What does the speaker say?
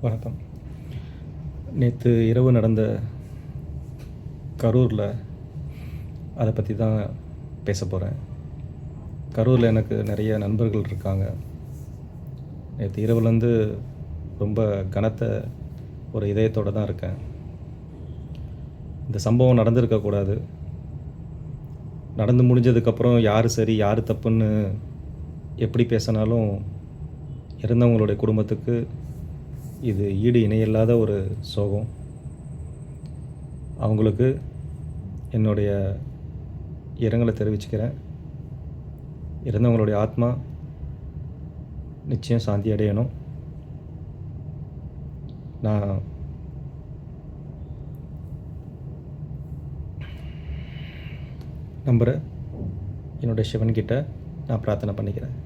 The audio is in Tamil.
வணக்கம். நேற்று இரவு நடந்த கரூரில் அதை பற்றி தான் பேச போகிறேன். கரூரில் எனக்கு நிறைய நண்பர்கள் இருக்காங்க. நேற்று இரவுலேருந்து ரொம்ப கனத்த ஒரு இதயத்தோடு தான் இருக்கேன். இந்த சம்பவம் நடந்திருக்கக்கூடாது. நடந்து முடிஞ்சதுக்கப்புறம் யார் சரி யார் தப்புன்னு எப்படி பேசினாலும் இறந்தவங்களுடைய குடும்பத்துக்கு இது ஈடு இணையில்லாத ஒரு சோகம். அவங்களுக்கு என்னுடைய இரங்கலை தெரிவிச்சுக்கிறேன். இறந்தவங்களுடைய ஆத்மா நிச்சயம் சாந்தி அடையணும். நான் நம்புகிறேன். என்னுடைய சிவன்கிட்ட நான் பிரார்த்தனை பண்ணிக்கிறேன்.